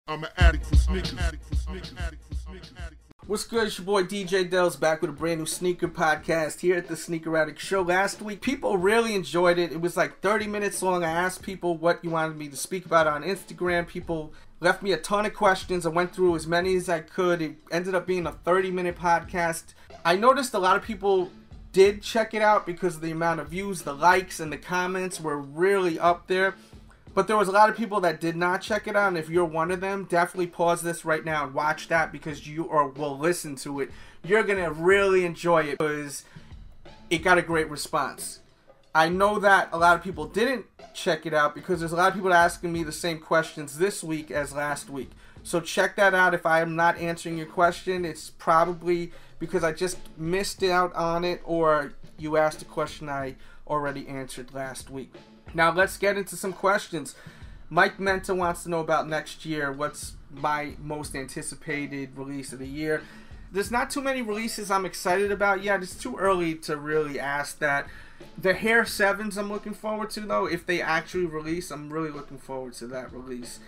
I'm an addict for sneakers. What's good? It's your boy DJ Dells back with a brand new sneaker podcast here at the Sneaker Addict Show. Last week, people really enjoyed it. It was like 30 minutes long. I asked people what you wanted me to speak about on Instagram. People left me a ton of questions. I went through as many as I could. It ended up being a 30-minute podcast. I noticed a lot of people did check it out because of the amount of views, the likes, and the comments were really up there. But there was a lot of people that did not check it out, and if you're one of them, definitely pause this right now and watch that because you will listen to it. You're going to really enjoy it because it got a great response. I know that a lot of people didn't check it out because there's a lot of people asking me the same questions this week as last week. So check that out. If I am not answering your question, it's probably because I just missed out on it or you asked a question I already answered last week. Now let's get into some questions. Mike Menta wants to know about next year. What's my most anticipated release of the year? There's not too many releases I'm excited about yet. It's too early to really ask that. The Hair 7s I'm looking forward to though. If they actually release, I'm really looking forward to that release.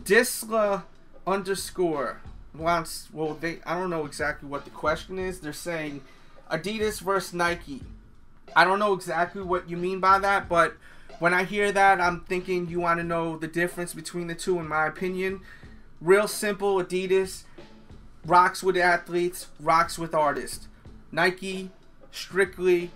Disla _ wants, I don't know exactly what the question is. They're saying Adidas versus Nike. I don't know exactly what you mean by that, but when I hear that, I'm thinking you want to know the difference between the two, in my opinion. Real simple, Adidas rocks with athletes, rocks with artists. Nike, strictly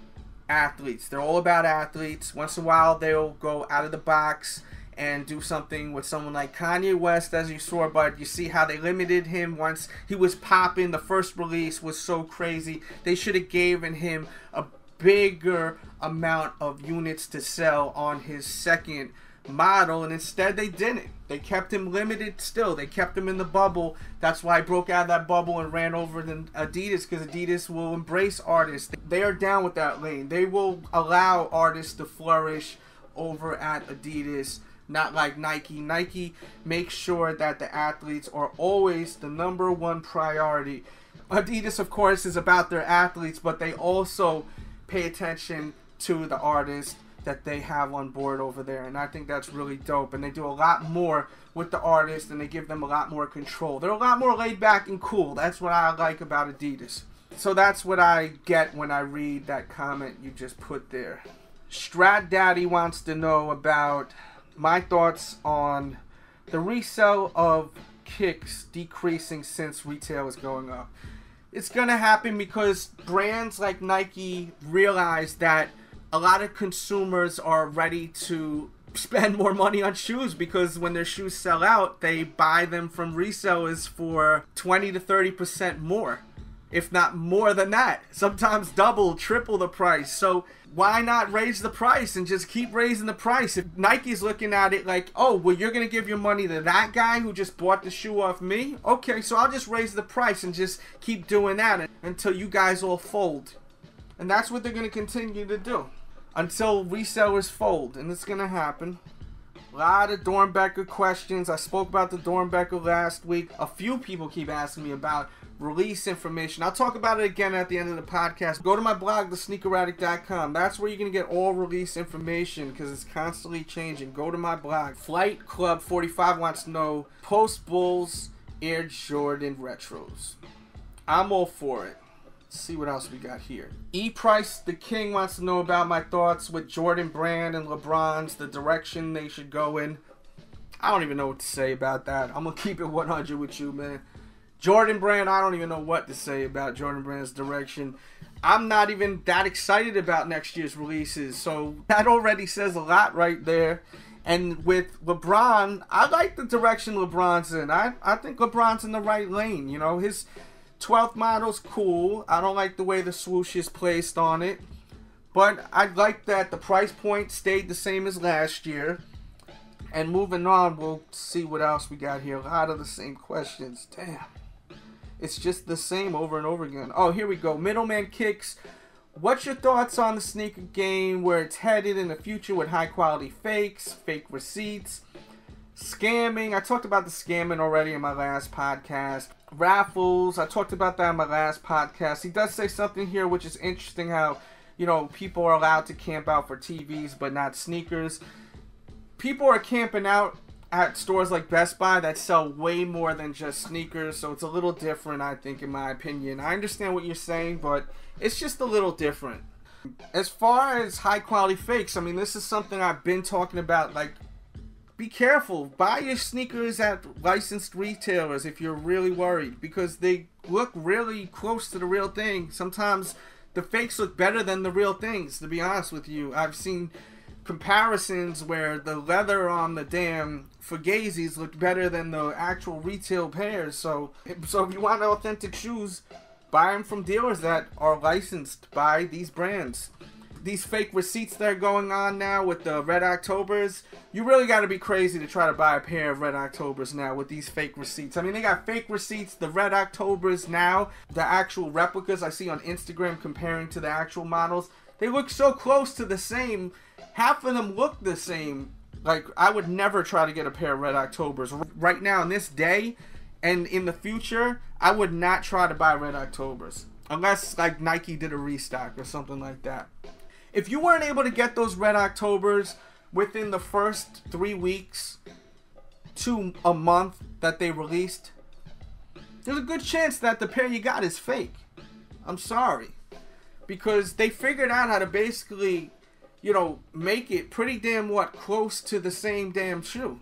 athletes. They're all about athletes. Once in a while, they'll go out of the box and do something with someone like Kanye West, as you saw, but you see how they limited him once he was popping. The first release was so crazy. They should have given him a bigger amount of units to sell on his second model, and instead they didn't. They kept him limited still. They kept him in the bubble. That's why I broke out of that bubble and ran over to Adidas, because Adidas will embrace artists. They are down with that lane. They will allow artists to flourish over at Adidas, not like Nike. Nike makes sure that the athletes are always the #1 priority. Adidas, of course, is about their athletes, but they also pay attention to the artists that they have on board over there, and I think that's really dope. And they do a lot more with the artists, and they give them a lot more control. They're a lot more laid back and cool. That's what I like about Adidas. So that's what I get when I read that comment you just put there. Strat Daddy wants to know about my thoughts on the resale of kicks decreasing since retail is going up. It's going to happen because brands like Nike realize that a lot of consumers are ready to spend more money on shoes, because when their shoes sell out, they buy them from resellers for 20 to 30% more, if not more than that. Sometimes double, triple the price. So why not raise the price and just keep raising the price? If Nike's looking at it like, oh, well, you're going to give your money to that guy who just bought the shoe off me? Okay, so I'll just raise the price and just keep doing that until you guys all fold. And that's what they're going to continue to do until resellers fold, and it's going to happen. A lot of Dornbecker questions. I spoke about the Dornbecker last week. A few people keep asking me about release information. I'll talk about it again at the end of the podcast. Go to my blog, thesneakeraddict.com. That's where you're going to get all release information because it's constantly changing. Go to my blog. Flight Club 45 wants to know Post Bulls Air Jordan Retros. I'm all for it. Let's see what else we got here. E Price the King wants to know about my thoughts with Jordan Brand and LeBron's, the direction they should go in. I don't even know what to say about that. I'm going to keep it 100 with you, man. Jordan Brand, I don't even know what to say about Jordan Brand's direction. I'm not even that excited about next year's releases, so that already says a lot right there. And with LeBron, I like the direction LeBron's in. I think LeBron's in the right lane. You know, his 12th model's cool. I don't like the way the swoosh is placed on it, but I like that the price point stayed the same as last year. And moving on, we'll see what else we got here. A lot of the same questions. Damn. It's just the same over and over again. Oh, here we go. Middleman Kicks. What's your thoughts on the sneaker game, where it's headed in the future with high quality fakes, fake receipts, scamming? I talked about the scamming already in my last podcast. Raffles. I talked about that in my last podcast. He does say something here which is interesting, how, you know, people are allowed to camp out for TVs but not sneakers. People are camping out at stores like Best Buy that sell way more than just sneakers, so it's a little different, I think, in my opinion. I understand what you're saying, but it's just a little different. As far as high quality fakes, I mean, this is something I've been talking about. Like, be careful. Buy your sneakers at licensed retailers if you're really worried, because they look really close to the real thing. Sometimes the fakes look better than the real things, to be honest with you. I've seen comparisons where the leather on the damn Fugazis looked better than the actual retail pairs. So if you want authentic shoes, buy them from dealers that are licensed by these brands. These fake receipts that are going on now with the Red Octobers, you really got to be crazy to try to buy a pair of Red Octobers now with these fake receipts. I mean, they got fake receipts, the Red Octobers now, the actual replicas I see on Instagram comparing to the actual models. They look so close to the same. Half of them look the same. Like, I would never try to get a pair of Red Octobers. Right now, in this day, and in the future, I would not try to buy Red Octobers. Unless, like, Nike did a restock or something like that. If you weren't able to get those Red Octobers within the first 3 weeks to a month that they released, there's a good chance that the pair you got is fake. I'm sorry. Because they figured out how to basically, you know, make it pretty damn close to the same damn shoe.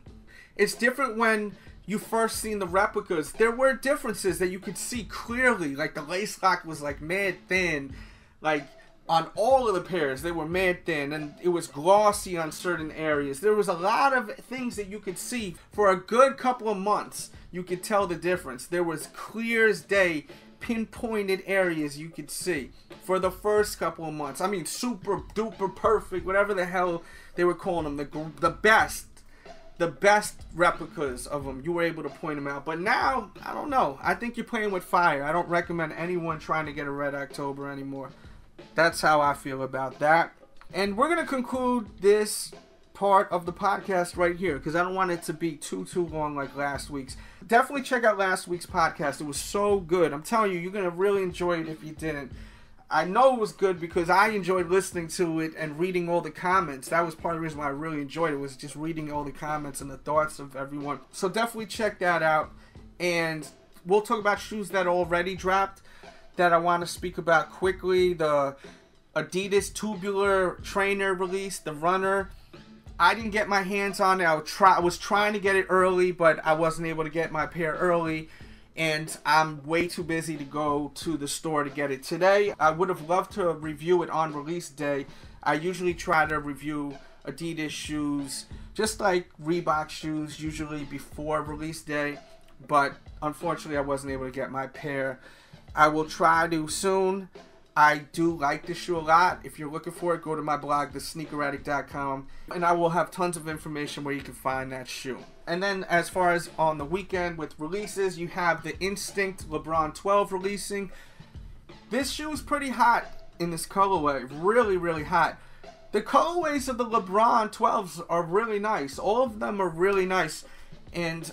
It's different when you first seen the replicas. There were differences that you could see clearly. Like, the lace lock was like mad thin. Like, on all of the pairs, they were mad thin, and it was glossy on certain areas. There was a lot of things that you could see. For a good couple of months, you could tell the difference. There was clear as day, pinpointed areas you could see for the first couple of months. I mean, super duper perfect, whatever the hell they were calling them, the best replicas of them. You were able to point them out. But now, I don't know. I think you're playing with fire. I don't recommend anyone trying to get a Red October anymore. That's how I feel about that. And we're going to conclude this part of the podcast right here, because I don't want it to be too long like last week's. Definitely check out last week's podcast. It was so good. I'm telling you, you're going to really enjoy it if you didn't. I know it was good because I enjoyed listening to it and reading all the comments. That was part of the reason why I really enjoyed it, was just reading all the comments and the thoughts of everyone. So definitely check that out. And we'll talk about shoes that already dropped that I want to speak about quickly. The Adidas tubular trainer release, the runner. I didn't get my hands on it. I was trying to get it early, but I wasn't able to get my pair early. And I'm way too busy to go to the store to get it today. I would have loved to review it on release day. I usually try to review Adidas shoes, just like Reebok shoes, usually before release day. But unfortunately, I wasn't able to get my pair. I will try to soon. I do like this shoe a lot. If you're looking for it, go to my blog, thesneakeraddict.com, and I will have tons of information where you can find that shoe. And then as far as on the weekend with releases, you have the Instinct LeBron 12 releasing. This shoe is pretty hot in this colorway. Really, really hot. The colorways of the LeBron 12s are really nice. All of them are really nice. And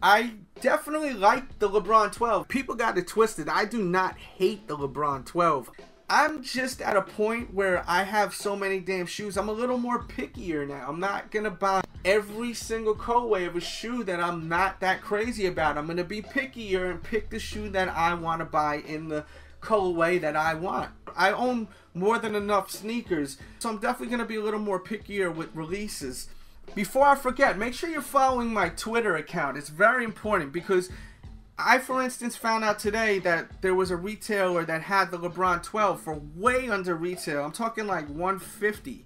I definitely like the LeBron 12. People got it twisted. I do not hate the LeBron 12. I'm just at a point where I have so many damn shoes. I'm a little more pickier now. I'm not going to buy every single colorway of a shoe that I'm not that crazy about. I'm going to be pickier and pick the shoe that I want to buy in the colorway that I want. I own more than enough sneakers, so I'm definitely going to be a little more pickier with releases. Before I forget, make sure you're following my Twitter account. It's very important because I, for instance, found out today that there was a retailer that had the LeBron 12 for way under retail. I'm talking like $150.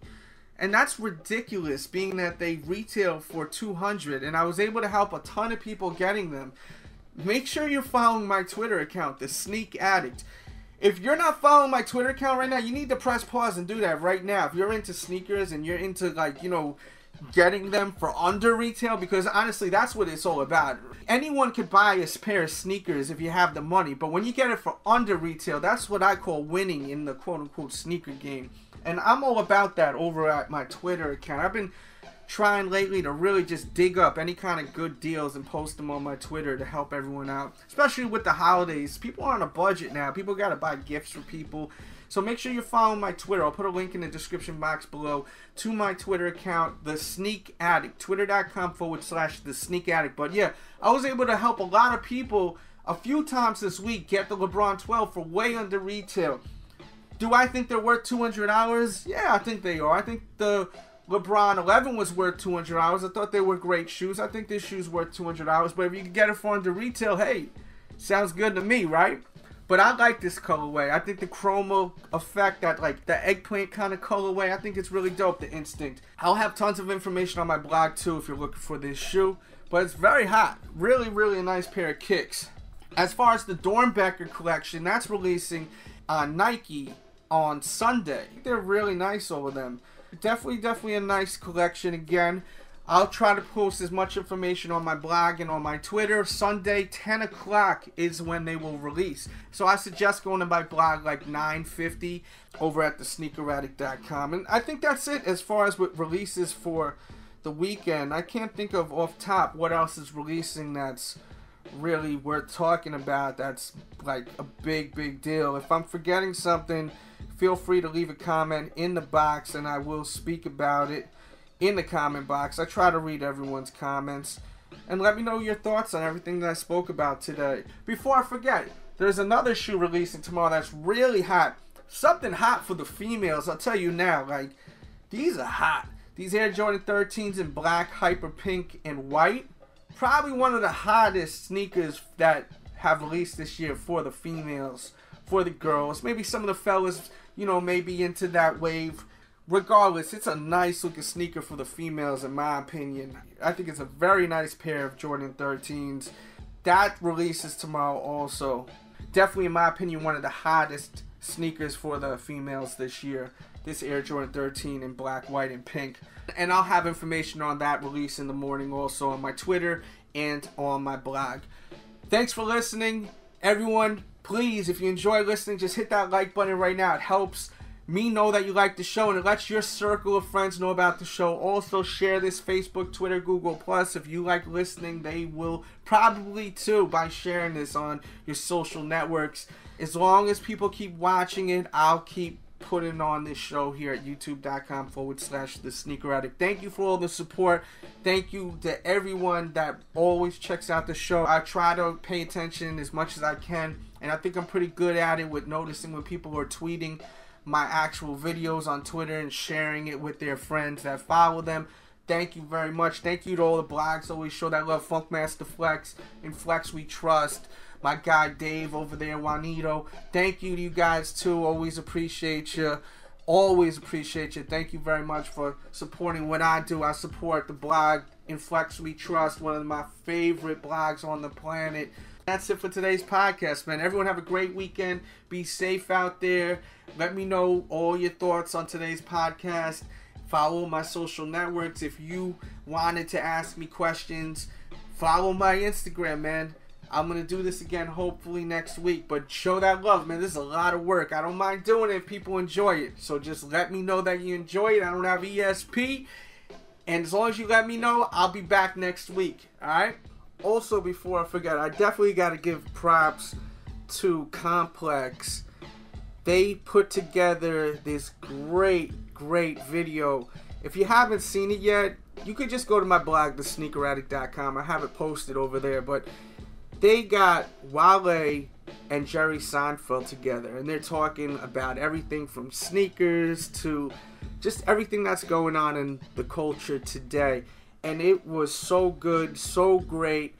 And that's ridiculous, being that they retail for $200. And I was able to help a ton of people getting them. Make sure you're following my Twitter account, the Sneak Addict. If you're not following my Twitter account right now, you need to press pause and do that right now. If you're into sneakers and you're into, like, you know, getting them for under retail, because honestly that's what it's all about. Anyone could buy a pair of sneakers if you have the money, but when you get it for under retail, that's what I call winning in the quote-unquote sneaker game. And I'm all about that over at my Twitter account. I've been trying lately to really just dig up any kind of good deals and post them on my Twitter to help everyone out, especially with the holidays. People are on a budget now. People got to buy gifts for people. So make sure you're following my Twitter. I'll put a link in the description box below to my Twitter account, The Sneak Addict, twitter.com/The Sneak Addict. But yeah, I was able to help a lot of people a few times this week get the LeBron 12 for way under retail. Do I think they're worth $200? Yeah, I think they are. I think the LeBron 11 was worth $200. I thought they were great shoes. I think this shoe's worth $200. But if you can get it for under retail, hey, sounds good to me, right? But I like this colorway. I think the chroma effect, that like the eggplant kind of colorway, I think it's really dope, the Instinct. I'll have tons of information on my blog too if you're looking for this shoe. But it's very hot. Really, really a nice pair of kicks. As far as the Dornbecker collection, that's releasing on Nike on Sunday. They're really nice over them. Definitely a nice collection. Again, I'll try to post as much information on my blog and on my Twitter. Sunday, 10 o'clock is when they will release. So I suggest going to my blog like 9:50 over at thesneakeraddict.com. And I think that's it as far as what releases for the weekend. I can't think of off top what else is releasing that's really worth talking about, that's like a big deal. If I'm forgetting something, feel free to leave a comment in the box and I will speak about it in the comment box. I try to read everyone's comments. And let me know your thoughts on everything that I spoke about today. Before I forget, there's another shoe releasing tomorrow that's really hot. Something hot for the females, I'll tell you now. Like, these are hot. These Air Jordan 13s in black, hyper pink, and white. Probably one of the hottest sneakers that have released this year for the females, for the girls. Maybe some of the fellas, you know, maybe into that wave. Regardless, it's a nice looking sneaker for the females in my opinion. I think it's a very nice pair of Jordan 13s. That releases tomorrow also. Definitely in my opinion one of the hottest sneakers for the females this year. This Air Jordan 13 in black, white, and pink. And I'll have information on that release in the morning also on my Twitter and on my blog. Thanks for listening. Everyone, please, if you enjoy listening, just hit that like button right now. It helps me know that you like the show, and it lets your circle of friends know about the show. Also, share this Facebook, Twitter, Google+. If you like listening, they will probably too by sharing this on your social networks. As long as people keep watching it, I'll keep putting on this show here at youtube.com/The Sneaker Addict. Thank you for all the support. Thank you to everyone that always checks out the show. I try to pay attention as much as I can, and I think I'm pretty good at it with noticing when people are tweeting my actual videos on Twitter and sharing it with their friends that follow them. Thank you very much. Thank you to all the blogs always show that love. Funkmaster Flex and Flex We Trust. My guy Dave over there, Juanito. Thank you to you guys too. Always appreciate you. Always appreciate you. Thank you very much for supporting what I do. I support the blog in Flex We Trust, one of my favorite blogs on the planet. That's it for today's podcast, man. Everyone have a great weekend. Be safe out there. Let me know all your thoughts on today's podcast. Follow my social networks. If you wanted to ask me questions, follow my Instagram, man. I'm going to do this again hopefully next week. But show that love, man. This is a lot of work. I don't mind doing it if people enjoy it. So just let me know that you enjoy it. I don't have ESP. And as long as you let me know, I'll be back next week. Alright? Also, before I forget, I definitely got to give props to Complex. They put together this great video. If you haven't seen it yet, you could just go to my blog, thesneakeraddict.com. I have it posted over there. But they got Wale and Jerry Seinfeld together, and they're talking about everything from sneakers to just everything that's going on in the culture today. And it was so good, so great,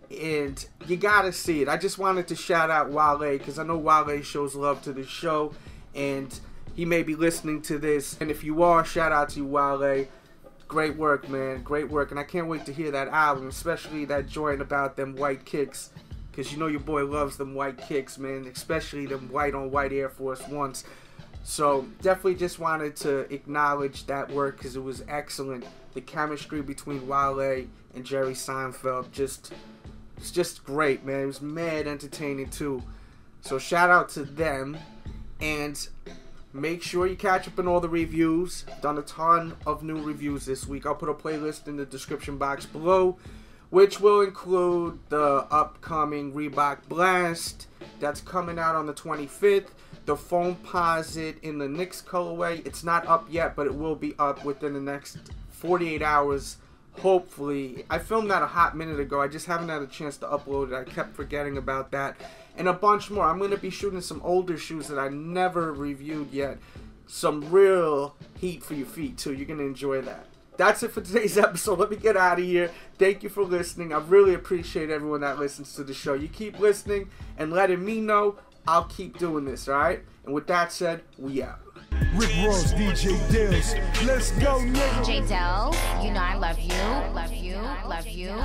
and you gotta see it. I just wanted to shout out Wale, because I know Wale shows love to the show, and he may be listening to this. And if you are, shout out to you, Wale. Great work, man. Great work. And I can't wait to hear that album, especially that joint about them white kicks, because you know your boy loves them white kicks, man, especially them white on white Air Force Ones. So definitely just wanted to acknowledge that work because it was excellent. The chemistry between Wale and Jerry Seinfeld, it's just great, man. It was mad entertaining too. So shout out to them, and make sure you catch up on all the reviews. Done a ton of new reviews this week. I'll put a playlist in the description box below, which will include the upcoming Reebok Blast that's coming out on the 25th. the Foamposite in the Knicks colorway. It's not up yet, but it will be up within the next 48 hours, hopefully. I filmed that a hot minute ago. I just haven't had a chance to upload it. I kept forgetting about that. And a bunch more. I'm going to be shooting some older shoes that I never reviewed yet. Some real heat for your feet, too. You're going to enjoy that. That's it for today's episode. Let me get out of here. Thank you for listening. I really appreciate everyone that listens to the show. You keep listening and letting me know. I'll keep doing this, alright? And with that said, we out. Rick Ross, DJ Dales. Let's go, nigga. DJ Dales, you know I love you, love you, love you.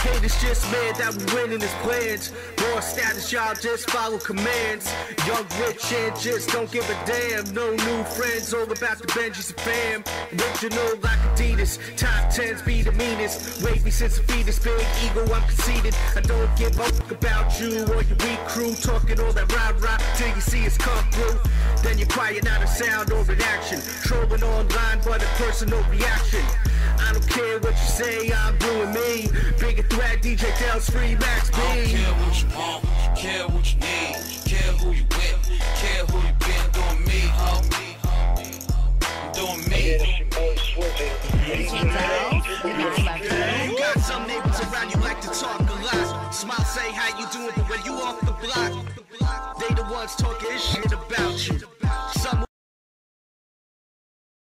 Haters just mad that we winning his plans. Raw status, y'all just follow commands. Young, rich, and just don't give a damn. No new friends, all about the Benjis and fam. Original like Adidas, top 10s be the meanest. Wavy since a fetus, big ego, I'm conceited. I don't give a fuck about you or your weak crew. Talking all that rah-rah till you see us come through. Then you're quiet, not a sound or an action. Trolling online, but a personal reaction. I don't care what you say, I'm doing me. Bigger threat, DJ Dale's free max B. I don't care what you want, care what you need, care who you with, care who you been. Doing me, I'm doing me. DJ Dales, you know I love you. You got some neighbors around you like to talk a lot. Smile, say how you doing, but when you off the block, they the ones talking shit.